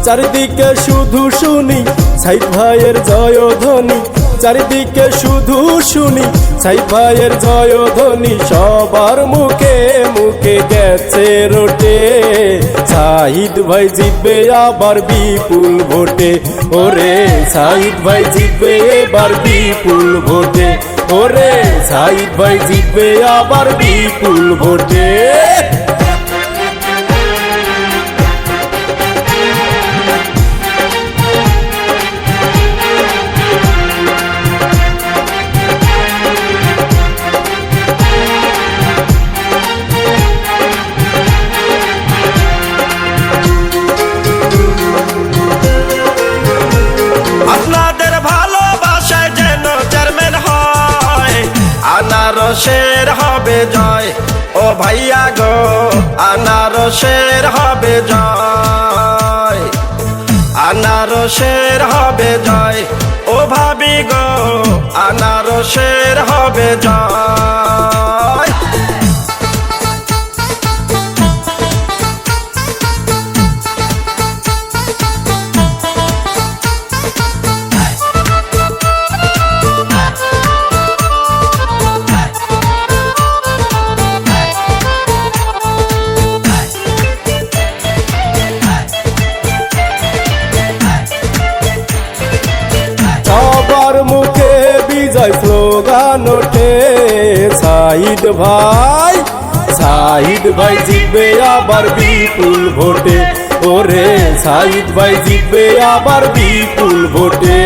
চারিদিকে শুধু শুনি সাইদ ভাইয়ের জয়ধ্বনি, চারিদিকে শুধু শুনি সাইদ ভাইয়ের জয়ধ্বনি। সবার মুখে মুখে গেছে রোটে, সাইদ ভাই জিতবে আবার বিপুল ভোটে। ওরে সাইদ ভাই জিতবে এবার বিপুল ভোটে, ওরে সাইদ ভাই জিতবে আবার বিপুল ভোটে। আপনাদের ভালোবাসায় যেন চেয়ারম্যান হয়, আনারসের হবে জয় ও ভাইয়া গো, আনারসের হবে জয়, আনারসের হবে জয় ও ভাবি গো, আনারসের হবে জয়। সবার মুখে বিজয় স্লোগান ওঠে, সাইদ ভাই, সাইদ ভাই জিতবে আবার বিপুল ভোটে। ওরে সাইদ ভাই জিতবে আবার বিপুল ভোটে।